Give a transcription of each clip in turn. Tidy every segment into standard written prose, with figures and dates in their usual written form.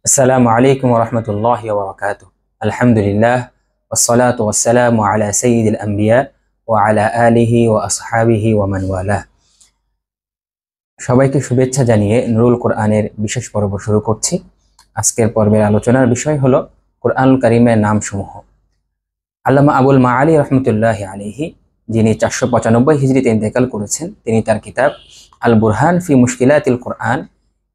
আসসালামু আলাইকুম ওয়া রাহমাতুল্লাহি ওয়া বারাকাতুহু। আলহামদুলিল্লাহ ওয়াসসালাতু ওয়াসসালামু আলা সাইয়্যিদিল আম্বিয়া ওয়া আলা আলিহি ওয়া আসহাবিহি ওয়া মান ওয়ালাহ। সবাইকে শুভেচ্ছা জানিয়ে নুরুল কোরআনের বিশেষ পর্ব শুরু করছি। আজকের পর্বের আলোচনার বিষয় হলো কোরআনুল কারীমের নামসমূহ। আল্লামা আবুল মাআলি রাহমাতুল্লাহি আলাইহি, যিনি 495 হিজরিতে ইন্তেকাল করেছেন, তিনি তার কিতাব আল বুরহান ফি মুশকিলাতিল কোরআন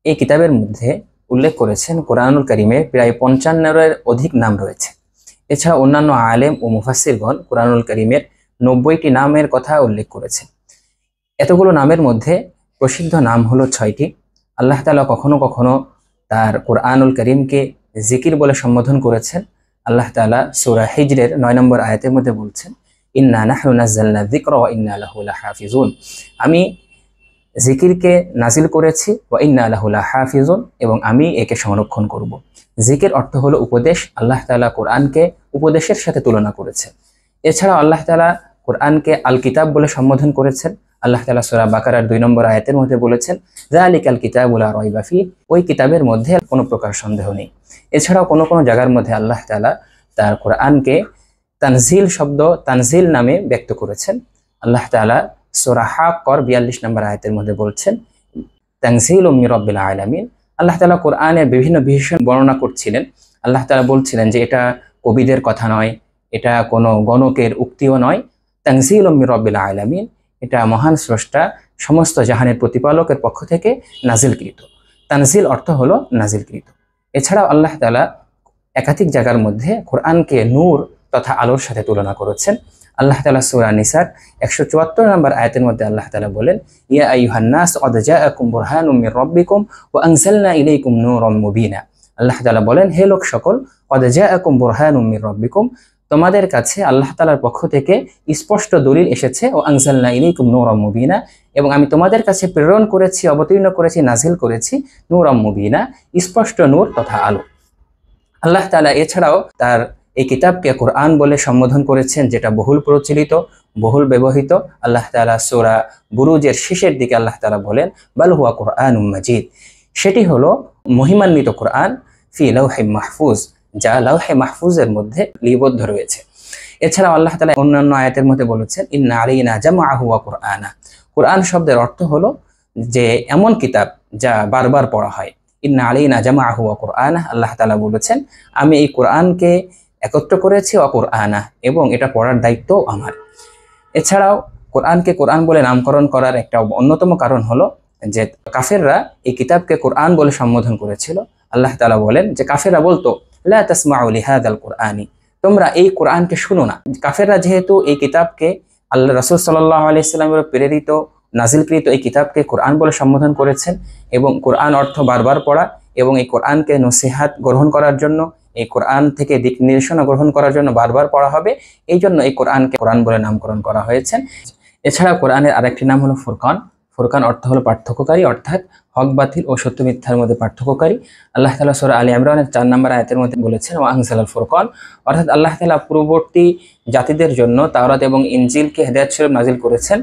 এই কিতাবের মধ্যে উল্লেখ করেছেন কোরআনুল কারীমের প্রায় 55-এর অধিক নাম রয়েছে। এছাড়া অন্যান্য আলেম ও মুফাসসিরগণ কোরআনুল কারীমের 90টি নামের কথা উল্লেখ করেছেন। এতগুলো নামের মধ্যে প্রসিদ্ধ নাম হলো 6টি। আল্লাহ তাআলা কখনো কখনো তার কোরআনুল কারীমকে জিকির বলে সম্বোধন করেছেন। আল্লাহ তাআলা সূরা হিজরের 9 নম্বর আয়াতের মধ্যে বলছেন, ইন্না নাহনু নাযালনা যিকরা ওয়া ইন্না লাহু লাহাফিজুন। আমি জিকিরকে নাজিল করেছি, ওয়া ইন্না লাহু লাহাফিজুন, এবং আমি একে সংরক্ষণ করব। জিকির অর্থ হলো উপদেশ। আল্লাহ তাআলা কোরআনকে উপদেশের সাথে তুলনা করেছেন। এছাড়া আল্লাহ তাআলা কোরআনকে আল কিতাব বলে সম্বোধন করেছেন। আল্লাহ তাআলা সূরা বাকারার 2 নম্বর আয়াতের মধ্যে বলেছেন, যালিকাল কিতাবু লা রাইবা ফি, ওই কিতাবের মধ্যে কোনো প্রকার সন্দেহ নেই। এছাড়াও কোনো কোনো জায়গার মধ্যে আল্লাহ তাআলা তার কোরআনকে তানজিল শব্দ, তানজিল নামে ব্যক্ত করেছেন। আল্লাহ তাআলা সূরা হাক্কর 42 নম্বর আয়াতের মধ্যে বলছেন, তানজিলুম মির রাব্বিল আলামিন। আল্লাহ তাআলা কোরআনের বিভিন্ন বিষয় বর্ণনা করছিলেন। আল্লাহ তাআলা বলছিলেন যে এটা কবিদের কথা নয়, এটা কোনো গণকের উক্তিও নয়। তানজিলুম মির রাব্বিল আলামিন, এটা মহান স্রষ্টা সমস্ত জাহানের প্রতিপালকের পক্ষ থেকে নাজিলকৃত। তানজিল অর্থ হলো নাজিলকৃত। এছাড়াও আল্লাহ তাআলা একাধিক জায়গার মধ্যে কোরআনকে নূর তথা আলোর সাথে তুলনা করেছেন। আল্লাহ তাআলা সূরা নিসার 174 নম্বর আয়াতের মধ্যে আল্লাহ তাআলা বলেন, ইয়া আইয়ুহান নাস ক্বাদ জাআকুম বুরহানুম মির রাব্বিকুম ওয়া আনজালনা ইলাইকুম নূরাম মুবিনা। আল্লাহ তাআলা বলেন, হে লোক সকল, ক্বাদ জাআকুম বুরহানুম মির রাব্বিকুম, তোমাদের কাছে আল্লাহ তাআলার পক্ষ থেকে স্পষ্ট দলিল এসেছে, ও আনজালনা ইলাইকুম নূরাম মুবিনা, এবং আমি তোমাদের কাছে প্রেরণ করেছি, অবতীর্ণ করেছি, নাজিল করেছি নূরাম মুবিনা, স্পষ্ট নূর তথা আলো। আল্লাহ তাআলা এছাড়াও তার এই কিতাবকে কোরআন বলে সম্বোধন করেছেন, যেটা বহুল প্রচলিত, বহুল ব্যবহৃত। আল্লাহ তাআলা সূরা বুরুজের শেষের দিকে আল্লাহ তাআলা বলেন, বাল হুয়া কুরআনুম মাজিদ, সেটি হলো মহিমান্বিত কোরআন, ফি লাওহে মাহফুজ, যা লাওহে মাহফুজের মধ্যে লিপিবদ্ধ রয়েছে। এছাড়াও আল্লাহ তাআলা অন্যান্য আয়াতের মধ্যে বলেছেন, ইন্না আলাইনা জামআহু ওয়া কুরআনা। কোরআন শব্দের অর্থ হলো যে এমন কিতাব যা বারবার পড়া হয়। ইন্না আলাইনা জামআহু ওয়া কুরআনা, আল্লাহ তাআলা বলেছেন, আমি এই কোরআনকে একত্র করেছি ওয়া কুরআনা, এবং এটা পড়ার দায়িত্ব আমার। এছাড়াও কোরআনকে কোরআন বলে নামকরণ করার একটা অন্যতম কারণ হলো যে কাফেররা এই কিতাবকে কোরআন বলে সম্বোধন করেছিল। আল্লাহ তাআলা বলেন যে কাফেররা বলতো, লা তাসমাউ লিহাযাল কুরআনি, তোমরা এই কোরআনকে শুনো না। কাফেররা যেহেতু এই কিতাবকে আল্লাহ রাসূল সাল্লাল্লাহু আলাইহি ওয়াসাল্লামের প্রেরিত নাজিলকৃত এই কিতাবকে কোরআন বলে সম্বোধন করেছেন, এবং কোরআন অর্থ বারবার পড়া, এবং এই কোরআনকে নসিহাত গ্রহণ করার জন্য, এই কোরআন থেকে দিক নির্দেশনা গ্রহণ করার জন্য বারবার পড়া হবে, এই জন্য এই কোরআনকে কোরআন বলে নামকরণ করা হয়েছে। এছাড়া কোরআনের আরেকটি নাম হলো ফুরকান। ফুরকান অর্থ হলো পার্থক্যকারী, অর্থাৎ হক বাতিল ও সত্য মিথ্যার মধ্যে পার্থক্যকারী। আল্লাহ তাআলা সূরা আলী ইমরানের 4 নম্বর আয়াতের মধ্যে বলেছেন, ওয়া আনজালাল ফুরকান, অর্থাৎ আল্লাহ তাআলা পূর্ববর্তী জাতিদের জন্য তাওরাত এবং ইনজিলকে হেদায়েত স্বরূপ নাজিল করেছেন,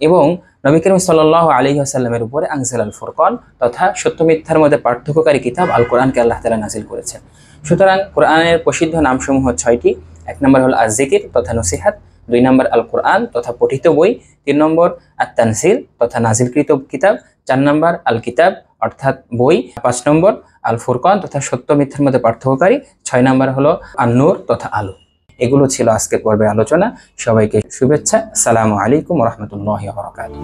এবং নবী করিম সাল্লাল্লাহু আলাইহি ওয়াসাল্লামের উপরে আনজালাল ফুরকান তথা সত্য মিথ্যার মধ্যে পার্থক্যকারী কিতাব আল কোরআনকে আল্লাহ তাআলা নাজিল করেছেন। সুতরাং কোরআনের প্রসিদ্ধ নামসমূহ 6টি। 1 নম্বর হলো আয-যিকির তথা নসিহাত, 2 নম্বর আল কোরআন তথা পঠিত বই, 3 নম্বর আত-তানজিল তথা নাজিলকৃত কিতাব, 4 নম্বর আল কিতাব অর্থাৎ বই, 5 নম্বর আল ফুরকান তথা সত্য মিথ্যার মধ্যে পার্থক্যকারী, 6 নম্বর হলো আন-নূর তথা আলো। এগুলো ছিল আজকের পর্বের আলোচনা। সবাইকে শুভেচ্ছা। আসসালামু আলাইকুম ওয়া রাহমাতুল্লাহি ওয়া বারাকাতুহু।